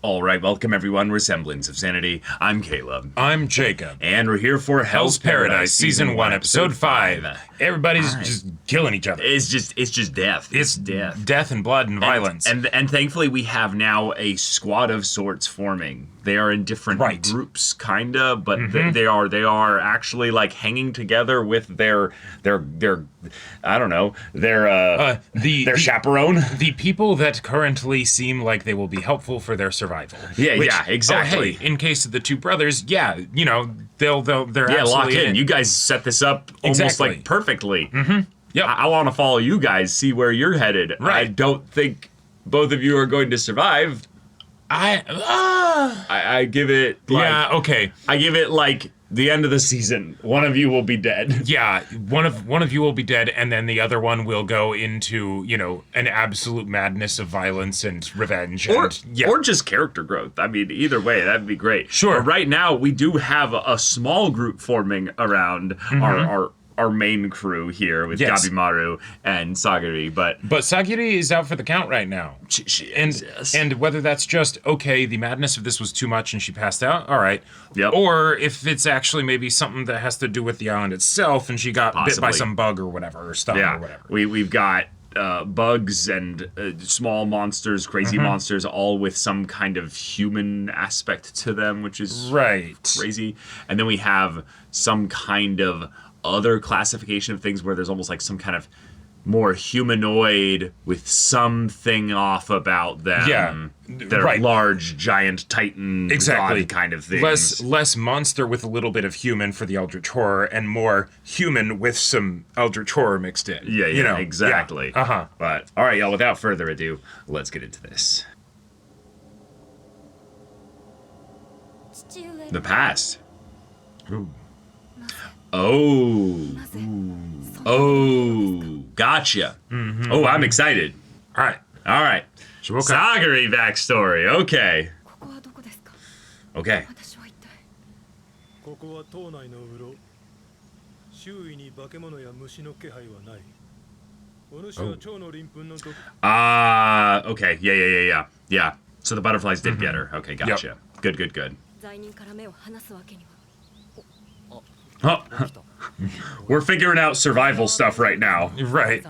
All right, welcome everyone. We're Semblance of Sanity. I'm Caleb. I'm Jacob. And we're here for Hell's Paradise, Season 1, Episode 5. Everybody's just killing each other. It's just death. It's death. Death and blood and violence. And thankfully we have now a squad of sorts forming. They are in different groups, kinda, but they are actually like hanging together with their I don't know, their chaperone. The people that currently seem like they will be helpful for their survival. Yeah, exactly. Oh, hey, in case of the two brothers, they're lock in. You guys set this up almost like perfectly. Mm-hmm. Yep. I want to follow you guys, see where you're headed. Right. I don't think both of you are going to survive. I give it okay. I give it like the end of the season. One of you will be dead. Yeah, one of you will be dead, and then the other one will go into, an absolute madness of violence and revenge. Or just character growth. I mean, either way, that'd be great. Sure. But right now, we do have a small group forming around our main crew here with Gabimaru and Sagiri, but Sagiri is out for the count right now. She is, yes. And whether that's just, okay, the madness of this was too much and she passed out, all right. Yep. Or if it's actually maybe something that has to do with the island itself and she got bit by some bug or whatever, or stuff or whatever. We've got bugs and small monsters, crazy monsters, all with some kind of human aspect to them, which is crazy. And then we have some kind of other classification of things where there's almost like some kind of more humanoid with something off about them. Yeah. They're large, giant, titan, god kind of things. Less monster with a little bit of human for the Eldritch Horror, and more human with some Eldritch Horror mixed in. Yeah, exactly. Yeah. But, all right, y'all, without further ado, let's get into this. The past. Ooh. Oh, gotcha. Oh, I'm excited. All right. Sagiri backstory. Okay. 周囲に化け物や虫の気配はない。お主は蝶の鱗粉の毒。Okay. Yeah. So the butterflies did get her. Okay, gotcha. Good. 罪人から目を離すわけには。 Oh. We're figuring out survival stuff right now. Right.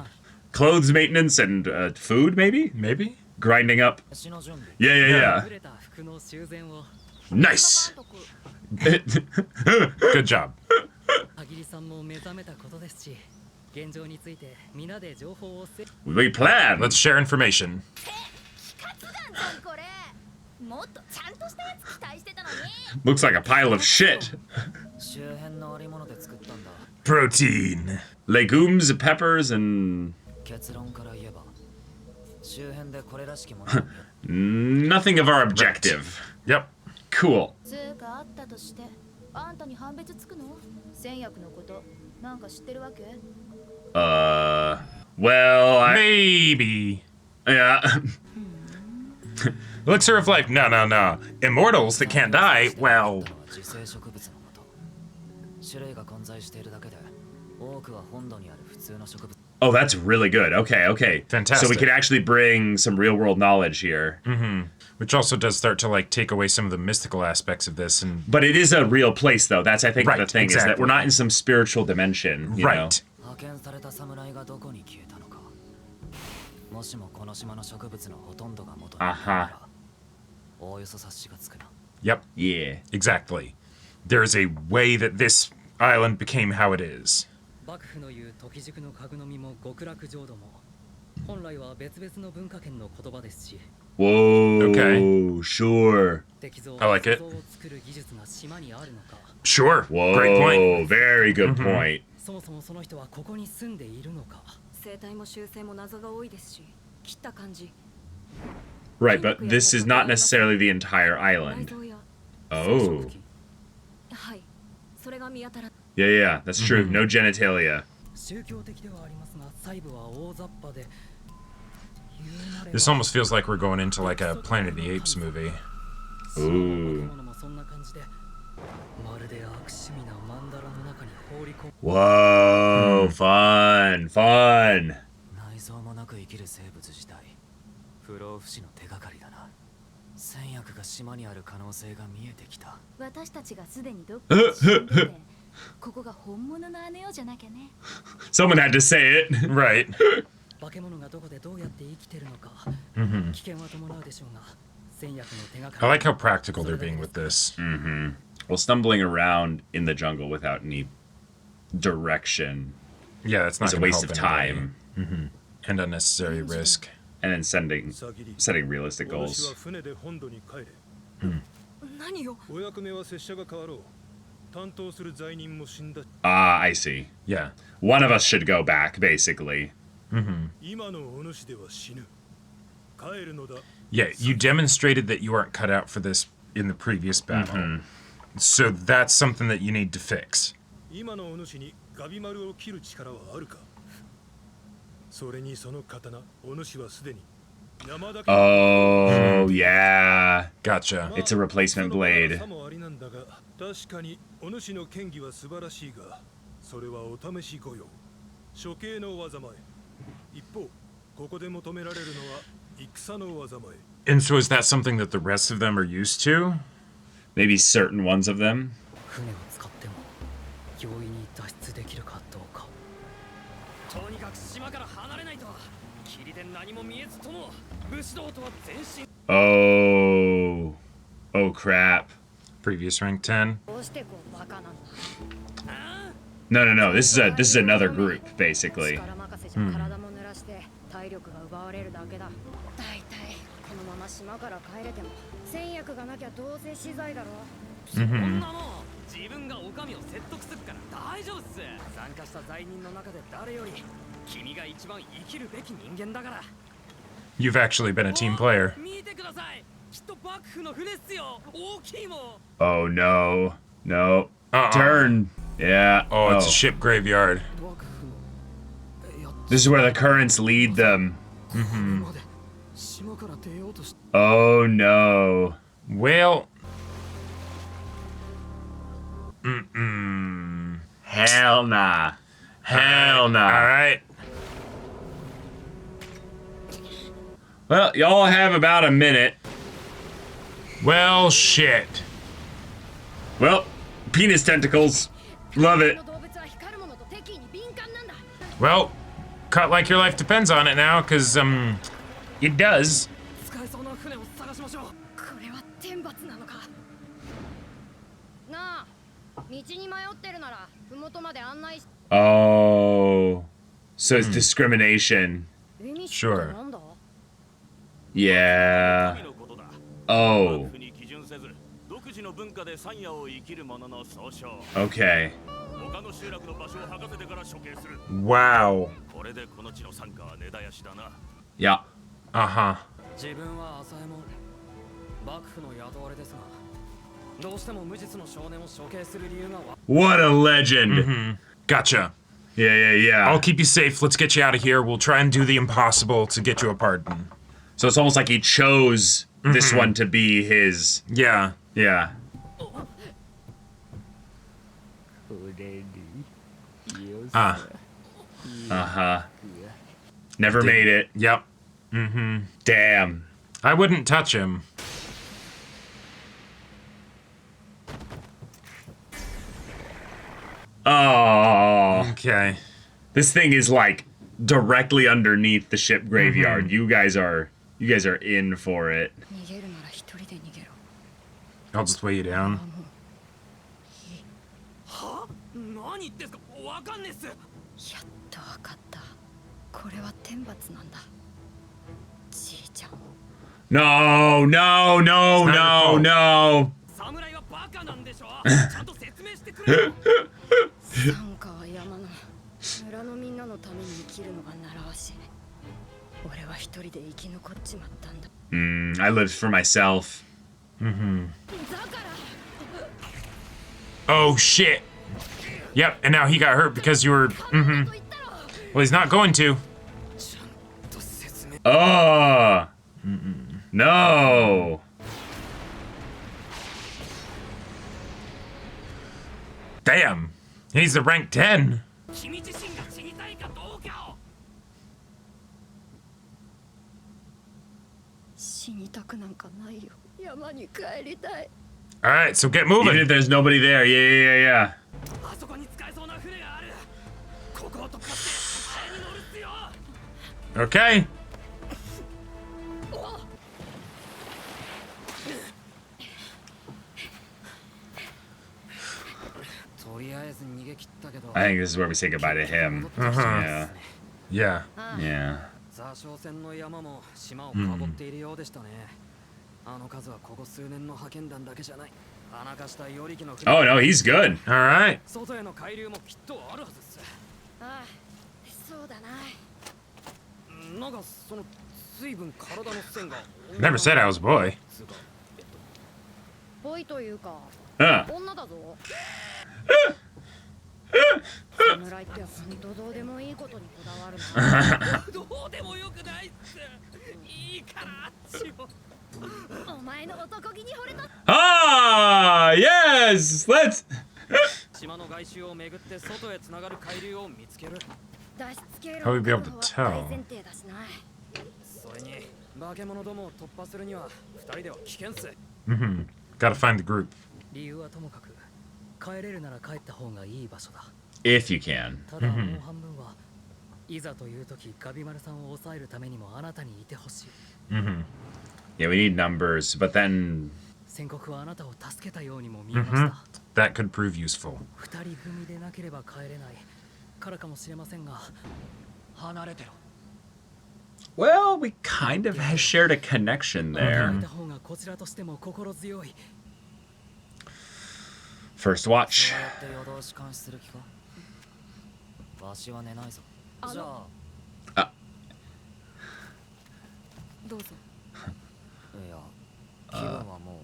Clothes maintenance and food, maybe? Maybe? Grinding up. Yeah. Nice. Good job. We plan. Let's share information. Looks like a pile of shit. Protein. Legumes, peppers, and... Nothing of our objective. Yep. Cool. Well, Maybe. Yeah. Elixir of life. No. Immortals that can't die, well... Oh, that's really good. Okay. Fantastic. So we could actually bring some real-world knowledge here. Which also does start to, take away some of the mystical aspects of this. But it is a real place, though. That's, I think, the thing, is that we're not in some spiritual dimension, you know? Yep. Yeah. Exactly. There is a way that this island became how it is. Whoa. Okay. Sure. I like it. Sure. Whoa. Great point. Very good point. Right, but this is not necessarily the entire island. Oh. Yeah, that's true. No genitalia. This almost feels like we're going into like a Planet of the Apes movie. Ooh. Whoa, fun. 内臓もなく生きる生物自体不老不死の手がかりだな。戦薬が島にある可能性が見えてきた。私たちがすでにどっかで死んでて、ここが本物の姉よじゃなきゃね。Someone had to say it. Right. 化け物がどこでどうやって生きてるのか、危険は伴うでしょうが、戦薬の手がかり。 I like how practical they're being with this. Well, stumbling around in the jungle without any direction Yeah, that's not is a gonna waste help of anybody. time. And unnecessary risk. And then setting realistic お主は goals. 船で本土に帰れ。何よ。お役目は拙者が変わろう。担当する罪人も死んだ。Ah, I see. Yeah. One of us should go back, basically. 今のお主では死ぬ。帰るのだ。 Yeah, you demonstrated that you aren't cut out for this in the previous battle. So that's something that you need to fix. 今のお主にガビ丸を切る力はあるか。それにその刀、お主はすでに山だけ。 Oh, yeah. Gotcha. It's a replacement blade. さもありなんだが、確かにお主の剣技は素晴らしいが、それはお試し御用。処刑の技前。一方、ここで求められるのは戦の技前。 And so is that something that the rest of them are used to? Maybe certain ones of them. 船を使っても容易に脱出できるかどうか。とにかく島から離れないと。霧で何も見えずとも武士道とは前進。 Oh. Oh, crap. Previous rank 10. どうしてこうバカなんだ。 No, no, no. This is another group, basically. 力任せじゃ体も濡らして体力が奪われるだけだ。大体このまま島から帰れても戦薬がなきゃどうせ死罪だろ。そんなもん自分がお上を説得するから大丈夫っす。参加した罪人の中で誰より君が一番生きるべき人間だから。 You've actually been a team player. 見てください。きっと幕府の船っすよ。大きいもん。 Oh, no. No. Uh-uh. Turn. Yeah. Oh, it's a ship graveyard. 幕府のやっ This is where the currents lead them. まで島から出ようとし Oh, no. Well, Hell nah. Hell all nah. right. Well, y'all have about a minute. Well, shit. Well, penis tentacles. Love it. 動物は光るものと敵意に敏感なんだ。 Well, cut like your life depends on it now, cause it does. 使えそうな船を探しましょう。これは天罰なのか。なあ、道に迷ってるなら麓まで案内し。 Oh. So it's discrimination. 海って Sure. なんだ？ Yeah. のことだ。 Oh. 幕府に基準せず、独自の文化で山野を生きる者の総称。 Okay. 他の集落の場所を吐かせてから処刑する。 Wow. これでこの地の参加は根絶やしだな。 Yeah. Uh-huh. 自分は浅右衛門。幕府の雇われですが、どうしても無実の少年を処刑する理由がわ。 What a legend. Gotcha. Yeah, yeah, yeah. I'll keep you safe. Let's get you out of here. We'll try and do the impossible to get you a pardon. So it's almost like he chose this one to be his. Yeah. Yeah. Ah. Uh-huh. Never made it. Yep. Damn. I wouldn't touch him. Oh. Okay. This thing is like directly underneath the ship graveyard. You guys are in for it. 逃げるなら一人で逃げろ。 I'll just weigh you down. は？何言ってんすか。わかんねえっす。やっとわかった。これは天罰なんだ。じいちゃん。 No, no, no, It's not your no, fault. no. 侍はバカなんでしょ。ちゃんと説明してくれよ。山川山の村のみんなのために生きるのが習わしい。俺は一人で生き残っちまったんだ。 I lived for myself. だから Oh, shit. Yep, and now he got hurt because you were... と言ったろ。 Well, he's not going to. ちゃんと説明。 Oh. No. Damn. He's a rank 10. 君自身が死にたいかどうかを。死にたくなんかないよ。山に帰りたい。 All right, so get Even moving. if there's nobody there. Yeah. あそこに使えそうな船がある。ここを突破してあれに乗るっすよ。 Okay. とりあえず逃げ切ったけど。 I think this is where we say goodbye to him. Yeah. Yeah. Yeah. 座礁船の山も島をかぼっているようでしたね。あの数はここ数年の派遣団だけじゃない。穴化した与力の船。 Oh no, he's good. All right. 外への海流もきっとあるはずっす。ああ、そうだな。なんかその水分体の線が。 Never said I was a boy. ボイというか、 Huh. 女だぞ。侍って本当どうでもいいことにこだわるな。どうでもよくないっす。いいからあっちを。お前の男気に惚れた。 Ah, yes. Let's. 島の外周を巡って外へつながる海流を見つける。脱出経路 How would we be able の to 確保は tell? 大前提だしな。それに化け物どもを突破するには二人では危険っす。 Mm-hmm. Gotta find the group. 理由はともかく帰れるなら帰った方がいい場所だ。 If you can. ただもう半分はいざという時ガビマルさんを抑えるためにもあなたにいてほしい。 Mm-hmm. Yeah, we need numbers, but then 宣告はあなたを助けたようにも見えました。 That could prove useful. 二人組でなければ帰れないからかもしれませんが、離れてろ。 well, we kind of has shared a connection 帰 there. った方がこちらとしても心強い。 First watch. そうやって夜通し監視する気か。わしは寝ないぞ。じゃあ。どうぞ。いや、気分はも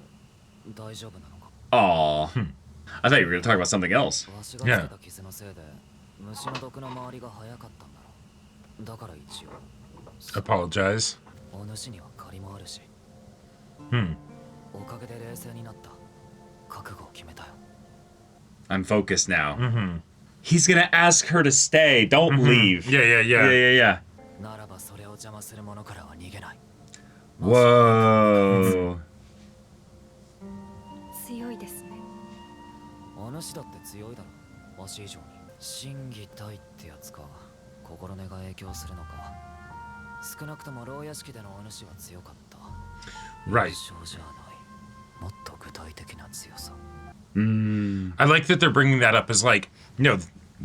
う大丈夫なのか。 Aw. I thought you were gonna talk about something else. わしがつけた傷のせいで虫の毒の回りが早かったんだろう。だから一応 Apologize. お主には借りもあるし、 Hmm. おかげで冷静になった。覚悟を決めたよ。 I'm focused now. Mm-hmm. He's gonna ask her to stay. Don't leave. Yeah. Yeah. ならばそれを邪魔する者からは逃げない。 Whoa. 強いですね。お主だって強いだろ。わし以上に。心技体ってやつか。心根が影響するのか。少なくとも牢屋敷でのお主は強かった。 Right. 優勝じゃない。もっと具体的な強さ。 I like that they're bringing that up as like, no,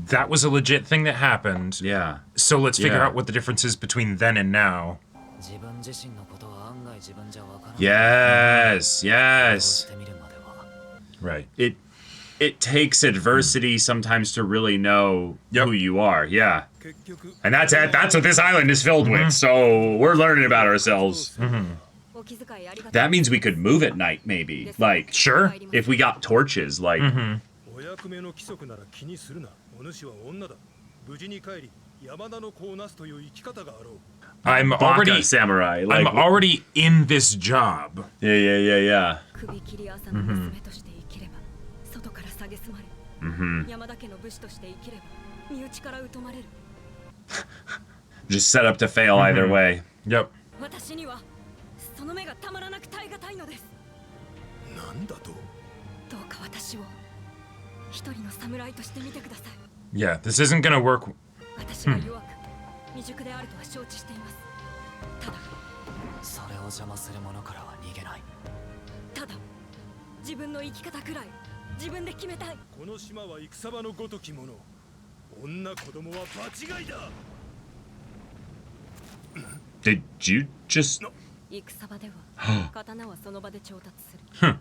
that was a legit thing that happened. Yeah. So let's figure Yeah. out what the difference is between then and now. 自分自身のことは案外自分じゃわからない。 Yes. そう Yes. してみるまでは。 Right. It takes adversity sometimes to really know who you are. Yeah. 結局 And that's it. That's what this island is filled with. So we're learning about ourselves. お気遣いありがとう。 That means we could move at night, maybe. Like, Sure. if we got torches, like, お役目の規則なら気にするな。お主は女だ。無事に帰り山田の子をなすという生き方があろう。 I'm Baka already samurai. I'm Like, already in this job. yeah. 首切り朝の娘として生きれば外から蔑まれ、山田家の武士として生きれば身内から疎まれる。 Just set up to fail either way. Yep. 私にはその目がたまらなく耐え難いのです。なんだと。どうか私を一人の侍として見てください。 Yeah, this isn't gonna work. 私は弱く未熟であるとは承知しています。ただそれを邪魔する者からは逃げない。自分の生き方くらい自分で決めたい。この島は戦場のごときもの。女子供は場違いだ。 Did you just. 戦場では刀はその場で調達する。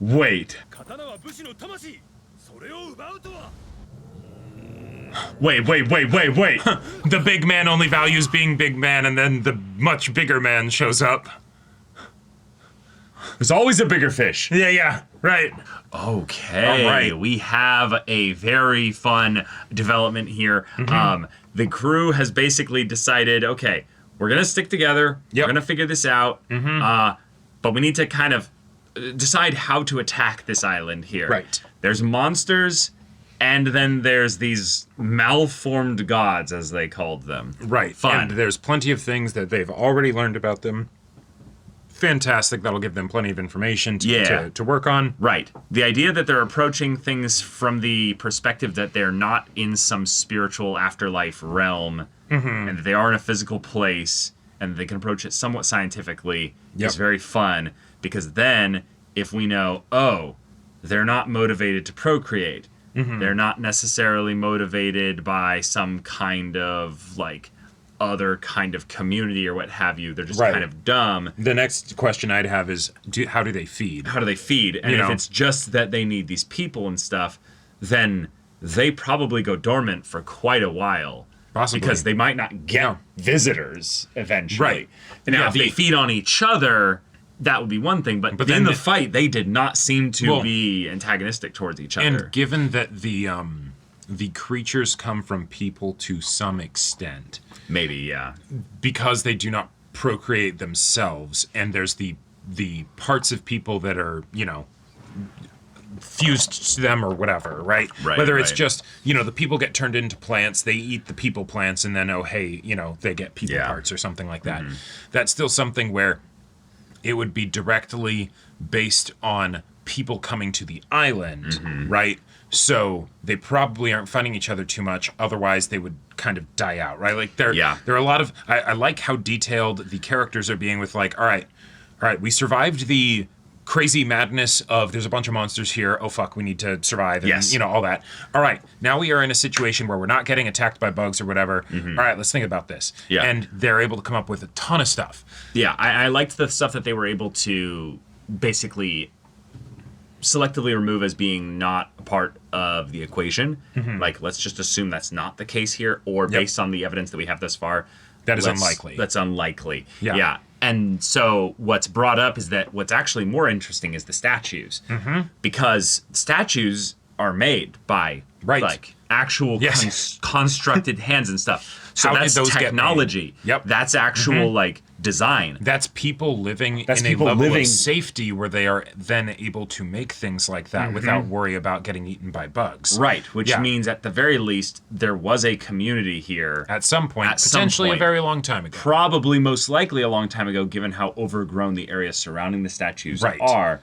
Wait. 刀は武士の魂。それを奪うとは。 Wait. The big man only values being big man, and then the much bigger man shows up. There's always a bigger fish. Yeah, right. Okay. All right. We have a very fun development here. The crew has basically decided, okay, we're gonna stick together. Yep. We're gonna figure this out. But we need to kind of decide how to attack this island here. Right. There's monsters, and then there's these malformed gods, as they called them. Right. Fun. And there's plenty of things that they've already learned about them. fantastic. That'll give them plenty of information to work on. Right. The idea that they're approaching things from the perspective that they're not in some spiritual afterlife realm, and that they are in a physical place, and they can approach it somewhat scientifically is very fun, because then if we know, they're not motivated to procreate, they're not necessarily motivated by some kind of like other kind of community or what have you, they're just kind of dumb. The next question I'd have is, how do they feed? How do they feed? And if it's just that they need these people and stuff, then they probably go dormant for quite a while. Possibly. Because they might not get visitors eventually. Right. And now if they feed on each other, that would be one thing. But in the fight, they did not seem to be antagonistic towards each other. And given that the creatures come from people to some extent. Maybe, yeah. Because they do not procreate themselves, and there's the parts of people that are, fused to them or whatever, right? Whether it's just, the people get turned into plants, they eat the people plants, and then, they get people parts or something like that. That's still something where it would be directly based on people coming to the island, right? So they probably aren't fighting each other too much. Otherwise, they would kind of die out, right? Like there are a lot of. I like how detailed the characters are being with like, all right, we survived the crazy madness of there's a bunch of monsters here. Oh fuck, we need to survive, and all that. All right, now we are in a situation where we're not getting attacked by bugs or whatever. All right, let's think about this. Yeah, and they're able to come up with a ton of stuff. Yeah, I liked the stuff that they were able to basically selectively remove as being not a part of the equation. Like, let's just assume that's not the case here, or based on the evidence that we have thus far, that is unlikely. That's unlikely. Yeah. And so what's brought up is that what's actually more interesting is the statues, because statues are made by like actual constructed hands and stuff. So How that's did those technology. Get made? Yep. That's actual like design. That's people living in a level of safety where they are then able to make things like that without worry about getting eaten by bugs. Right, which means at the very least there was a community here at some point, potentially a very long time ago. Probably most likely a long time ago, given how overgrown the area surrounding the statues are.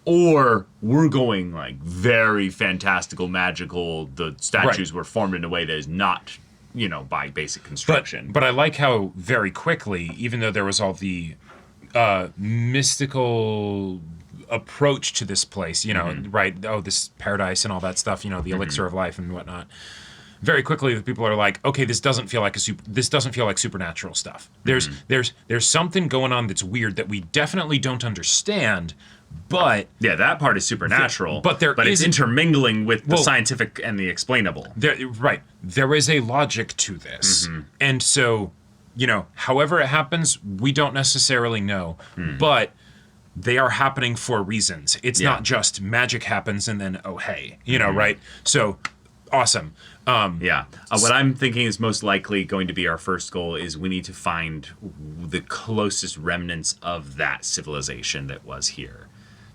Or we're going like very fantastical, magical. The statues were formed in a way that is not, by basic construction. But I like how very quickly, even though there was all the mystical approach to this place, right? Oh, this paradise and all that stuff, the elixir of life and whatnot. Very quickly, the people are like, okay, this doesn't feel like supernatural stuff. There's something going on that's weird that we definitely don't understand. But that part is supernatural. But it's intermingling with the scientific and the explainable. There is a logic to this, and so however it happens, we don't necessarily know, but they are happening for reasons. It's not just magic happens and then right? So awesome. What I'm thinking is most likely going to be our first goal is we need to find the closest remnants of that civilization that was here.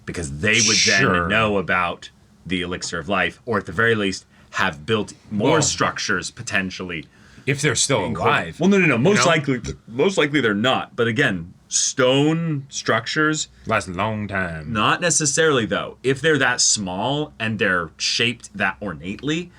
Because they would then know about the elixir of life, or at the very least, have built more structures potentially. If they're still alive. Well, no. Most likely they're not. But again, stone structures last a long time. Not necessarily, though. If they're that small and they're shaped that ornately,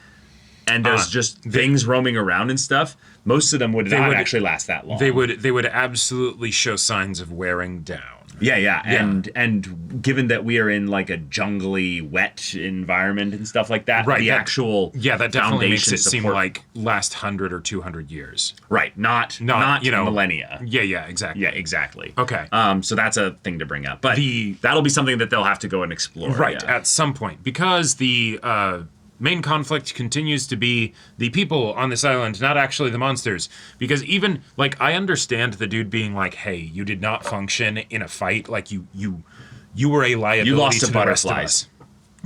and there's just things roaming around and stuff, most of them would not actually last that long. They would absolutely show signs of wearing down. Yeah. And given that we are in like a jungly, wet environment and stuff like that, right? That definitely makes it seem like last 100 or 200 years. Right. Not millennia. Yeah. Exactly. Yeah. Exactly. Okay. So that's a thing to bring up, but that'll be something that they'll have to go and explore. Right. At some point, because the main conflict continues to be the people on this island, not actually the monsters. Because even, like, I understand the dude being like, hey, you did not function in a fight. Like, you were a liability you lost to the rest of us.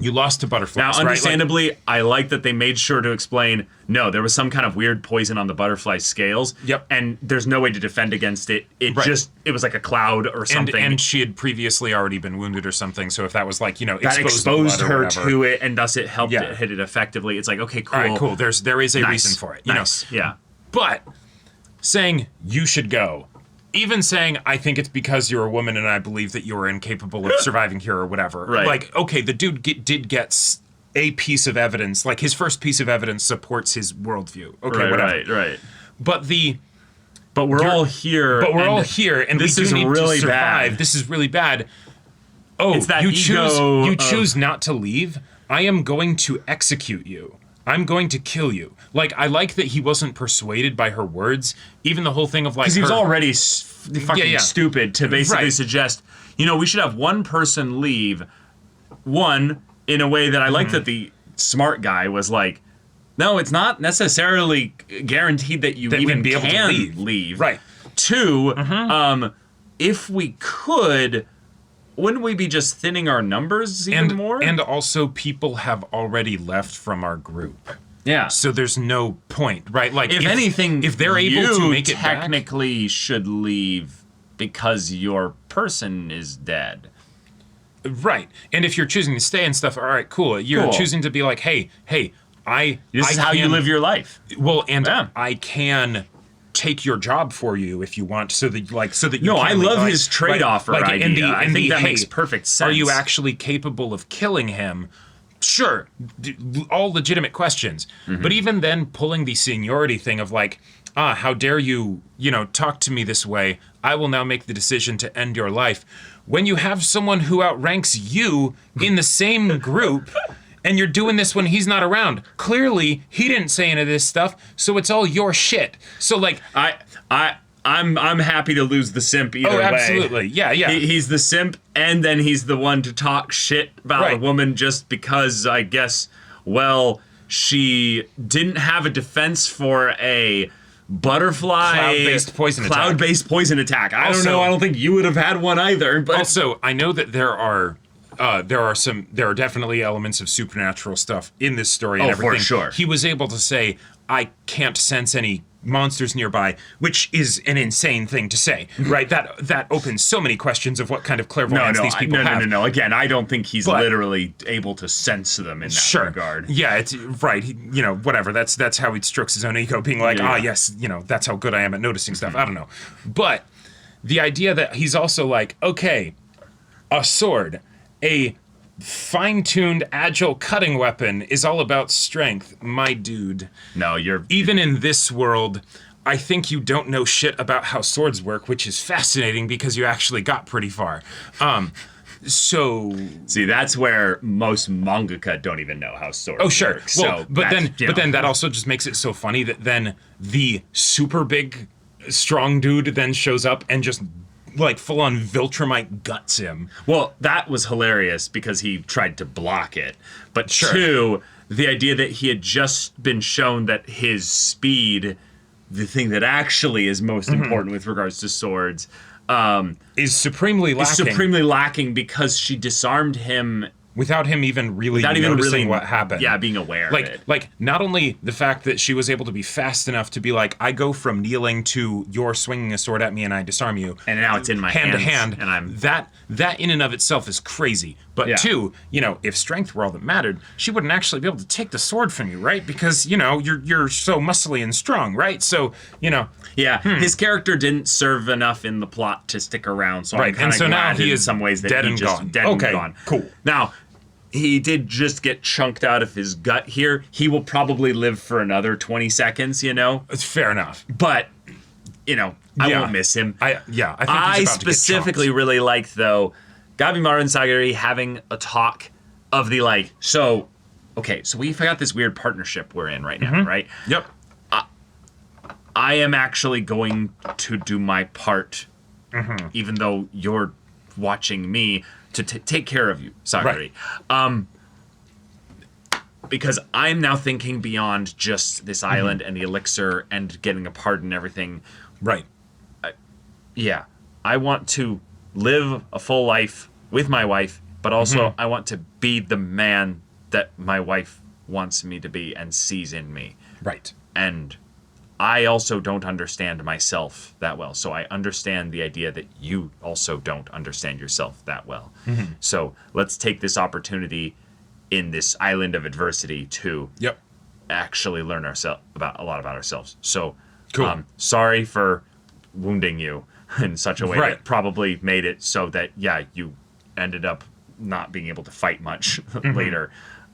You lost to butterflies. Now, understandably, I like that they made sure to explain, no, there was some kind of weird poison on the butterfly scales. Yep. And there's no way to defend against it. It was like a cloud or something. And she had previously already been wounded or something. So if that was like, that exposed her to it, and thus it helped it hit it effectively. It's like, okay, cool. All right, cool. There is a reason for it. Yeah. But saying you should go even saying, I think it's because you're a woman and I believe that you're incapable of surviving here or whatever. Right. Like, okay, the dude did get a piece of evidence. Like, his first piece of evidence supports his worldview. Okay, whatever. Right. But we're all here. But we're all here, and this we do is need really to survive. bad. This is really bad. Oh, It's that you ego choose not to leave? I am going to execute you. I'm going to kill you. Like, I like that he wasn't persuaded by her words. Even the whole thing of, like, because he was already fucking stupid to basically suggest, we should have one person leave. One, in a way that I like that the smart guy was like, no, it's not necessarily guaranteed that you even be able to can leave. Right. Two, if we could, wouldn't we be just thinning our numbers even more? And also, people have already left from our group. Yeah. So there's no point, right? Like, if anything, if they're able to make it technically should leave because your person is dead. Right. And if you're choosing to stay and stuff, all right, cool. You're choosing to be like, hey, this is how you live your life. Well, and I can take your job for you if you want, so that you. No, I love like, his trade offer idea. I think that makes perfect sense. Are you actually capable of killing him? Sure, all legitimate questions. But even then, pulling the seniority thing of like, how dare you, talk to me this way? I will now make the decision to end your life. When you have someone who outranks you in the same group, and you're doing this when he's not around, clearly he didn't say any of this stuff, so it's all your shit. So like, I'm happy to lose the simp either way. Oh, absolutely. Yeah. He's the simp, and then he's the one to talk shit about a woman just because, I guess, she didn't have a defense for a butterfly cloud-based poison attack. I don't know. I don't think you would have had one either. But also, I know that there are definitely elements of supernatural stuff in this story and everything. For sure. He was able to say, I can't sense any monsters nearby, which is an insane thing to say, right? That opens so many questions of what kind of clairvoyance these people have. No. Again, I don't think he's literally able to sense them in that regard. Yeah, it's right. Whatever. That's how he strokes his own ego, being like, yes, that's how good I am at noticing stuff. I don't know. But the idea that he's also like, okay, a sword, a fine-tuned, agile cutting weapon is all about strength, my dude. No, even in this world, I think you don't know shit about how swords work, which is fascinating because you actually got pretty far. So see, that's where most mangaka don't even know how swords work. Well, but then that also just makes it so funny that then the super big, strong dude then shows up and just like full-on Viltrumite guts him. Well, that was hilarious because he tried to block it. But two, the idea that he had just been shown that his speed, the thing that actually is most important with regards to swords, is supremely lacking because she disarmed him without him even really noticing what happened. Yeah, being aware of it. Like, not only the fact that she was able to be fast enough to be like, I go from kneeling to you're swinging a sword at me and I disarm you. And now it's in my hand hands. to hand. And I'm... That in and of itself is crazy. But two, if strength were all that mattered, she wouldn't actually be able to take the sword from you, right? Because, you're so muscly and strong, right? So, Yeah, his character didn't serve enough in the plot to stick around. So I'm kind of glad now he in is some ways that dead he and just gone. Dead and gone. Cool. Now, he did just get chunked out of his gut here. He will probably live for another 20 seconds, It's fair enough. But, I won't miss him. I think he's about I specifically to get really liked, though, Gabimaru and Sagari having a talk of the so we've got this weird partnership we're in right now, right? Yep. I am actually going to do my part, even though you're watching me, to take care of you, Sagari. Right. Because I'm now thinking beyond just this island and the elixir and getting a pardon and everything. Right. I want to live a full life with my wife, but also I want to be the man that my wife wants me to be and sees in me. Right. And I also don't understand myself that well. So I understand the idea that you also don't understand yourself that well. So let's take this opportunity in this island of adversity to actually learn a lot about ourselves. So cool. Sorry for wounding you. in such a way that probably made it so that, yeah, you ended up not being able to fight much later.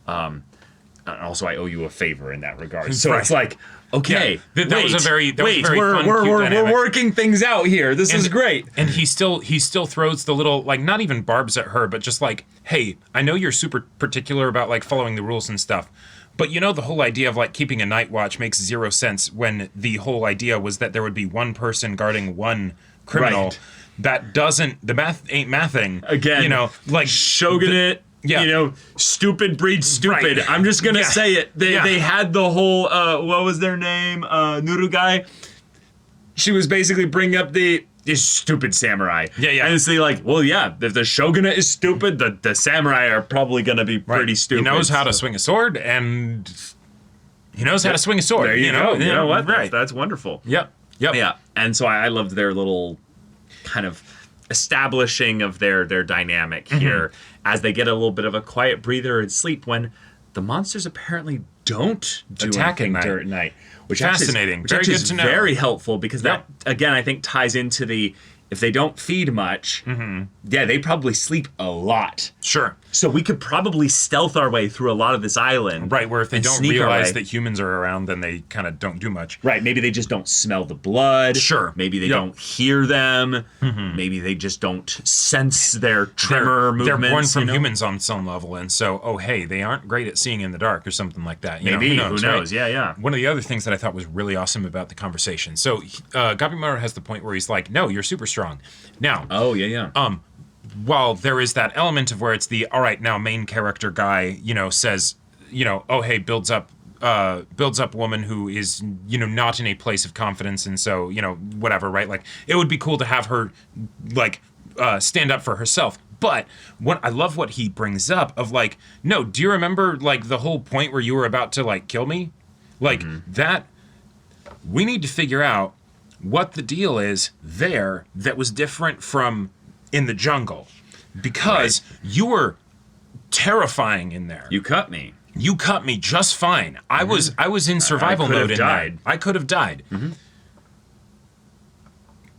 Also, I owe you a favor in that regard. So it's like, okay, that was a very fun, we're working things out here. This is great. And he still throws the little, like, not even barbs at her, but just like, hey, I know you're super particular about like following the rules and stuff, but you know, the whole idea of like keeping a night watch makes zero sense when the whole idea was that there would be one person guarding one criminal. Right. That doesn't, the math ain't mathing. Again, you know, like Shogunate. You know, stupid breeds stupid. Right. I'm just gonna say it. They had the whole what was their name? Nurugai. She was basically bringing up this stupid samurai. Yeah. And it's like, well, yeah, if the shogunate is stupid, the samurai are probably gonna be pretty stupid. He knows how to swing a sword, and he knows how to swing a sword. There you go. You know what? Right. That's wonderful. Yep. Yeah. And so I loved their little kind of establishing of their dynamic here as they get a little bit of a quiet breather and sleep when the monsters apparently don't do anything during at night. Which fascinating. Which actually is very helpful because that, again, I think ties into the, if they don't feed much, they probably sleep a lot. Sure. So we could probably stealth our way through a lot of this island. Right, where if they don't realize that humans are around, then they kind of don't do much. Right, maybe they just don't smell the blood. Sure. Maybe they don't hear them. Maybe they just don't sense their tremor movements. They're born from humans on some level, and so, oh, hey, they aren't great at seeing in the dark or something like that. Maybe, who knows? Right? Yeah. One of the other things that I thought was really awesome about the conversation. So, Gabimaru has the point where he's like, no, you're super strong. Now. Oh, yeah. While there is that element of where it's the, all right, now main character guy, says, oh, hey, builds up woman who is, not in a place of confidence. And so, whatever, right? Like, it would be cool to have her, like, stand up for herself. But I love what he brings up of like, no, do you remember, like, the whole point where you were about to, like, kill me? Like, that, we need to figure out what the deal is there that was different from in the jungle, because you were terrifying in there. You cut me just fine. I was in survival mode in there. I could have died.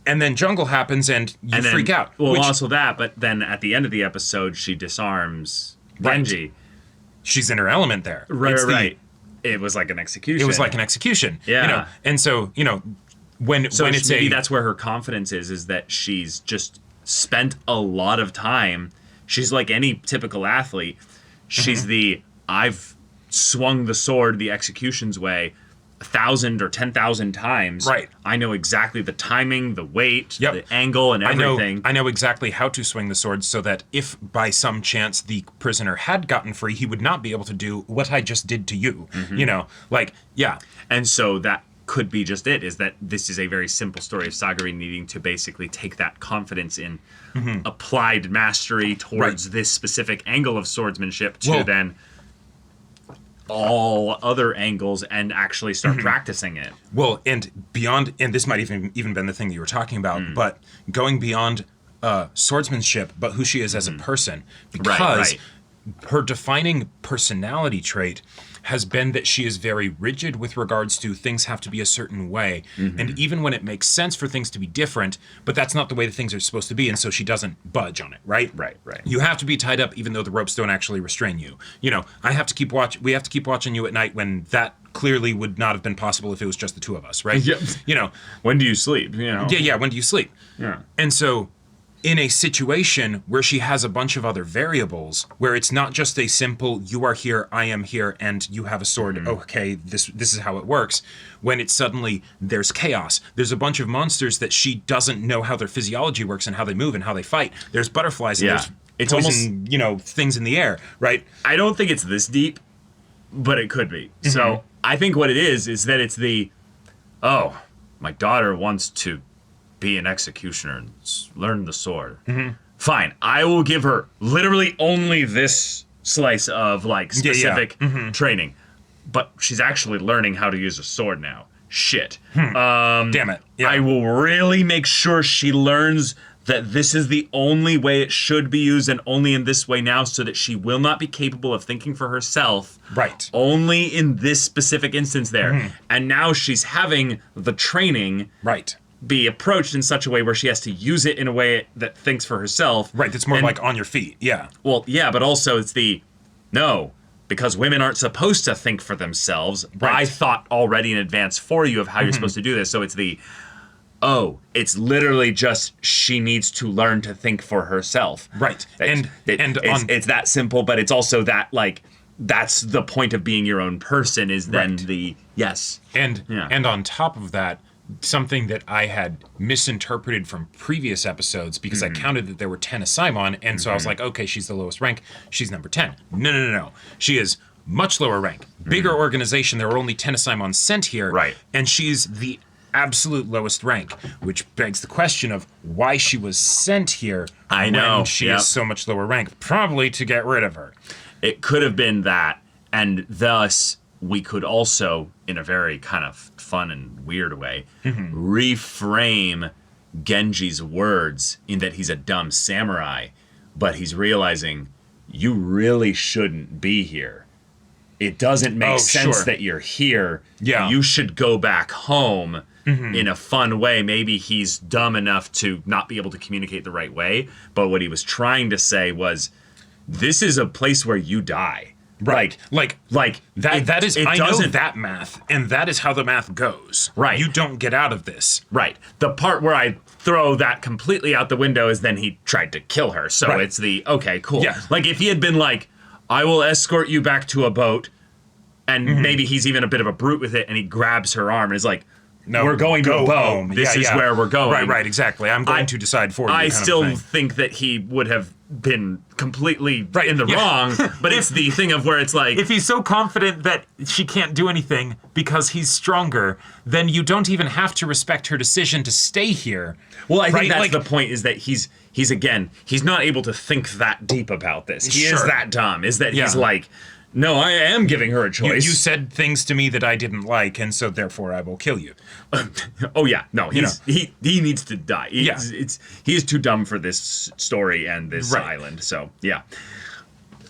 And then jungle happens and you freak out. Well, also that, but then at the end of the episode, she disarms Genji. She's in her element there. Right. It was like an execution. Yeah. And so, when it's maybe that's where her confidence is that she's just spent a lot of time. She's like any typical athlete. She's I've swung the sword the execution's way 1,000 or 10,000 times. Right. I know exactly the timing, the weight, the angle, and everything. I know exactly how to swing the sword so that if by some chance the prisoner had gotten free, he would not be able to do what I just did to you. And so that could be just it, is that this is a very simple story of Sagari needing to basically take that confidence in applied mastery towards this specific angle of swordsmanship to then all other angles and actually start practicing it. Well, and beyond, and this might even been the thing that you were talking about, but going beyond swordsmanship, but who she is as a person, because her defining personality trait has been that she is very rigid with regards to things have to be a certain way. And even when it makes sense for things to be different, but that's not the way the things are supposed to be, and so she doesn't budge on it, right? Right. You have to be tied up even though the ropes don't actually restrain you. We have to keep watching you at night when that clearly would not have been possible if it was just the two of us, right? Yep. When do you sleep? Yeah, when do you sleep? Yeah. And so in a situation where she has a bunch of other variables, where it's not just a simple, you are here, I am here, and you have a sword, okay, this is how it works, when it's suddenly, there's chaos. There's a bunch of monsters that she doesn't know how their physiology works and how they move and how they fight. There's butterflies and there's it's poison, almost, things in the air, right? I don't think it's this deep, but it could be. So I think what it is that it's my daughter wants to be an executioner and learn the sword. Fine, I will give her literally only this slice of like specific training, but she's actually learning how to use a sword now. Shit. Damn it. Yeah. I will really make sure she learns that this is the only way it should be used and only in this way now, so that she will not be capable of thinking for herself. Right. Only in this specific instance there. And now she's having the training. Right. be approached in such a way where she has to use it in a way that thinks for herself. Right, that's more like on your feet. Yeah. Well, yeah, but also it's no, because women aren't supposed to think for themselves. Right. I thought already in advance for you of how you're supposed to do this. So it's it's literally just she needs to learn to think for herself. Right. It's that simple, but it's also that, like, that's the point of being your own person is then And on top of that, something that I had misinterpreted from previous episodes because I counted that there were 10 Asaimon, and so I was like, okay, she's the lowest rank. She's number 10. No. She is much lower rank. Bigger organization. There were only 10 Asaimon sent here. Right. And she's the absolute lowest rank, which begs the question of why she was sent here when she is so much lower rank. Probably to get rid of her. It could have been that, and thus we could also, in a very kind of fun and weird way, reframe Genji's words in that he's a dumb samurai, but he's realizing you really shouldn't be here. It doesn't make sense that you're here. Yeah. You should go back home in a fun way. Maybe he's dumb enough to not be able to communicate the right way, but what he was trying to say was, this is a place where you die. Right. Like that is I know that math, and that is how the math goes. Right. You don't get out of this. Right. The part where I throw that completely out the window is then he tried to kill her. So it's okay, cool. Yeah. Like if he had been like, I will escort you back to a boat, and maybe he's even a bit of a brute with it, and he grabs her arm and is like, no, we're going to a boat. Home. This is where we're going. Right, exactly. I'm going to decide for you. I still think that he would have been completely in the wrong, but it's the thing of where it's like, if he's so confident that she can't do anything because he's stronger, then you don't even have to respect her decision to stay here. Well, I think that's the point, is that he's not able to think that deep about this. He is that dumb, is that he's like, no, I am giving her a choice. You said things to me that I didn't like, and so therefore I will kill you. He needs to die. He is too dumb for this story and this island. So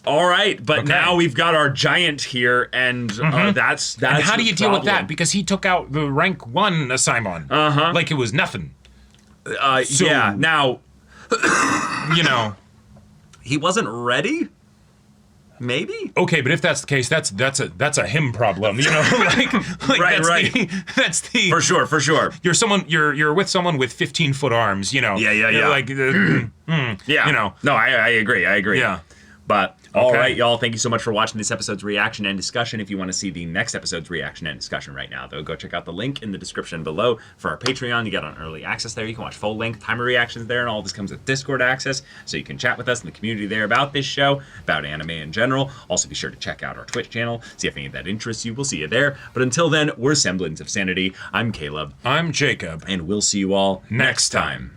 all right, but now we've got our giant here, and that's and how do you deal with that? Because he took out the rank 1 Asaimon, like it was nothing. Now, he wasn't ready. Maybe. Okay, but if that's the case, that's a him problem, like that's the for sure. You're with someone with 15-foot arms, Yeah. Like, No, I agree. Yeah. But all right, y'all. Thank you so much for watching this episode's reaction and discussion. If you want to see the next episode's reaction and discussion right now, though, go check out the link in the description below for our Patreon. You get on early access there. You can watch full-length timer reactions there, and all this comes with Discord access, so you can chat with us in the community there about this show, about anime in general. Also, be sure to check out our Twitch channel, see if any of that interests you. We'll see you there. But until then, we're Semblance of Sanity. I'm Caleb. I'm Jacob. And we'll see you all next time.